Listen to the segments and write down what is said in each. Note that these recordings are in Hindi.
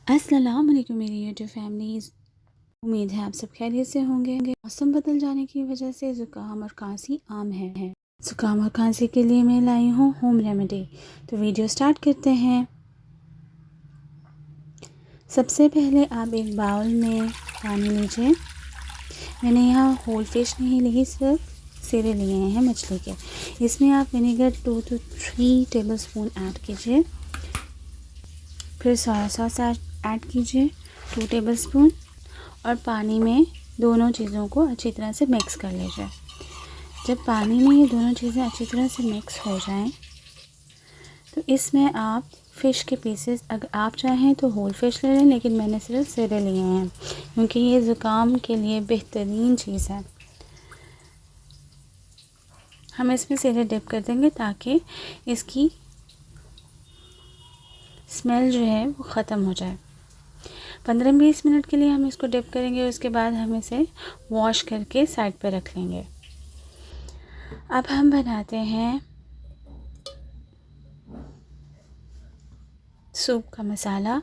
अस्सलाम वालेकुम मेरी यूट्यूब फैमिलीज़। उम्मीद है आप सब खैरियत से होंगे। मौसम बदल जाने की वजह से ज़ुकाम और खांसी आम है। ज़ुकाम और खांसी के लिए मैं लाई हूँ होम रेमेडी। तो वीडियो स्टार्ट करते हैं। सबसे पहले आप एक बाउल में पानी लीजिए। मैंने यहाँ होल फिश नहीं ली, सिर्फ सिरे लिए हैं मछली के। इसमें आप विनेगर 2 to 3 टेबलस्पून ऐड कीजिए। फिर सोया सॉस ऐड कीजिए 2 टेबलस्पून और पानी में दोनों चीज़ों को अच्छी तरह से मिक्स कर लीजिए। जब पानी में ये दोनों चीज़ें अच्छी तरह से मिक्स हो जाएं तो इसमें आप फ़िश के पीसेस, अगर आप चाहें तो होल फिश ले लें, लेकिन मैंने सिर्फ सिरे लिए हैं क्योंकि ये ज़ुकाम के लिए बेहतरीन चीज़ है। हम इसमें सिरे डिप कर देंगे ताकि इसकी स्मेल जो है वो ख़त्म हो जाए। 15-20 मिनट के लिए हम इसको डिप करेंगे। उसके बाद हम इसे वॉश करके साइड पर रख लेंगे। अब हम बनाते हैं सूप का मसाला।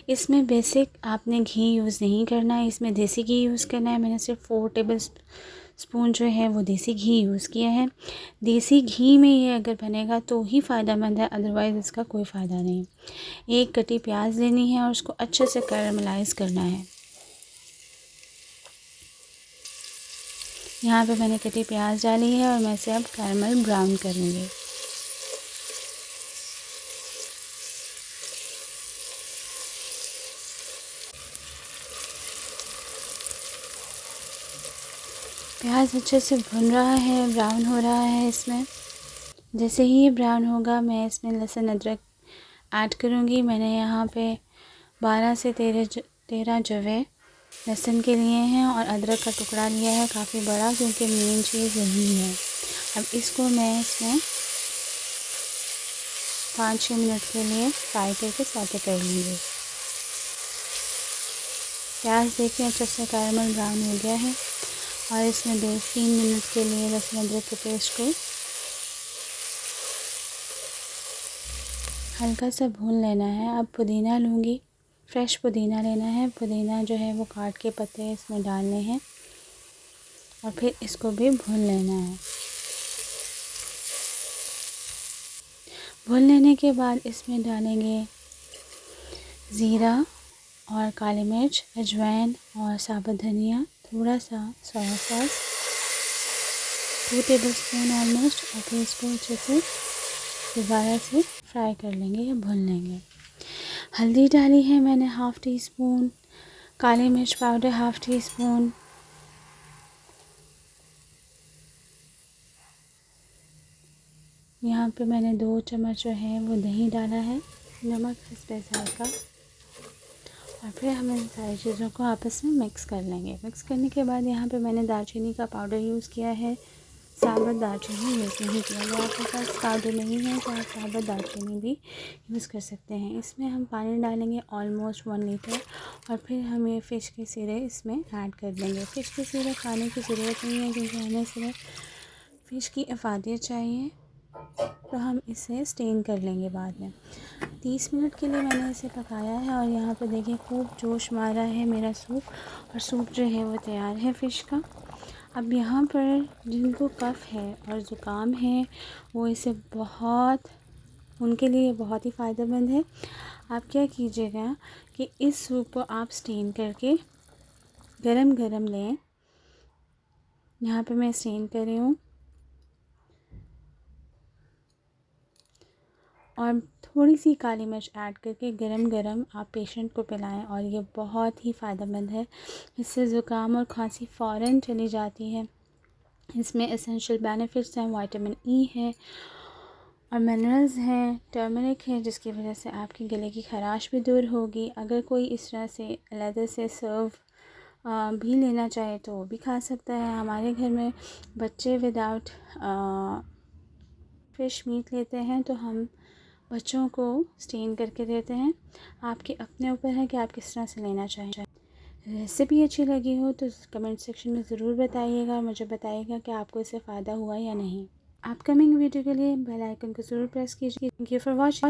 इसमें बेसिक आपने घी यूज़ नहीं करना है, इसमें देसी घी यूज़ करना है। मैंने सिर्फ 4 टेबल स्पून जो है वो देसी घी यूज़ किया है। देसी घी में ये अगर बनेगा तो ही फ़ायदेमंद है, अदरवाइज़ इसका कोई फ़ायदा नहीं। एक कटी प्याज लेनी है और उसको अच्छे से कैरामलाइज़ करना है। यहाँ पे मैंने कटी प्याज डाली है और मैं इसे अब कैरामल ब्राउन करूँगी। प्याज अच्छे से भुन रहा है, ब्राउन हो रहा है। इसमें जैसे ही ये ब्राउन होगा मैं इसमें लहसुन अदरक ऐड करूँगी। मैंने यहाँ पे 12 से 13 जवे लहसुन के लिए हैं और अदरक का टुकड़ा लिया है काफ़ी बड़ा, क्योंकि मेन चीज़ यही है। अब इसको मैं इसमें 5-6 मिनट के लिए फ्राई करके सौटे कर लूँगी। प्याज देखिए अच्छे से कैरामल ब्राउन हो गया है और इसमें 2-3 मिनट के लिए लहसुन अदरक के पेस्ट को हल्का सा भून लेना है। अब पुदीना लूँगी, फ्रेश पुदीना लेना है। पुदीना जो है वो काट के पत्ते इसमें डालने हैं और फिर इसको भी भून लेना है। भून लेने के बाद इसमें डालेंगे ज़ीरा और काली मिर्च, अजवाइन और साबुत धनिया, थोड़ा सा सोया सॉस, 2 टेबलस्पून ऑलमोस्ट। और फिर इसको अच्छे से दोबारा से फ्राई कर लेंगे या भून लेंगे। हल्दी डाली है मैंने 1/2 टीस्पून, काली मिर्च पाउडर 1/2 टीस्पून, यहाँ पे मैंने 2 चम्मच जो है वो दही डाला है, नमक स्पेशल का। और फिर हम इन सारी चीज़ों को आपस में मिक्स कर लेंगे। मिक्स करने के बाद यहाँ पे मैंने दालचीनी का पाउडर यूज़ किया है, साबुत दालचीनी यूज़ नहीं किया। अगर आपके पास पाउडर नहीं है तो आप साबुत दालचीनी भी यूज़ कर सकते हैं। इसमें हम पानी डालेंगे ऑलमोस्ट 1 लीटर और फिर हम ये फ़िश के सिरे इसमें ऐड कर देंगे। फ़िश के सिरे खाने की ज़रूरत नहीं है क्योंकि हमें सिर्फ फ़िश की अफादियत चाहिए, तो हम इसे स्टेन कर लेंगे बाद में। 30 मिनट के लिए मैंने इसे पकाया है और यहाँ पे देखिए खूब जोश मारा है मेरा सूप, और सूप जो है वो तैयार है फ़िश का। अब यहाँ पर जिनको कफ़ है और ज़ुकाम है वो इसे उनके लिए बहुत ही फ़ायदेमंद है। आप क्या कीजिएगा कि इस सूप को आप स्टेन करके गरम गरम लें। यहाँ पे मैं स्टेन कर रही हूँ और थोड़ी सी काली मिर्च ऐड करके गरम गरम आप पेशेंट को पिलाएं और ये बहुत ही फ़ायदेमंद है। इससे ज़ुकाम और खांसी फ़ौरन चली जाती है। इसमें एसेंशियल बेनिफिट्स हैं, विटामिन ई है और मिनरल्स हैं, टर्मरिक है, जिसकी वजह से आपके गले की ख़राश भी दूर होगी। अगर कोई इस तरह से अलग से सर्व भी लेना चाहे तो वो भी खा सकता है। हमारे घर में बच्चे विदाउट फ़िश मीट लेते हैं तो हम बच्चों को स्टेन करके देते हैं। आपके अपने ऊपर है कि आप किस तरह से लेना चाहें। रेसिपी अच्छी लगी हो तो कमेंट सेक्शन में ज़रूर बताइएगा और मुझे बताइएगा कि आपको इससे फ़ायदा हुआ या नहीं। अपकमिंग वीडियो के लिए बेल आइकन को ज़रूर प्रेस कीजिए। Thank you for watching.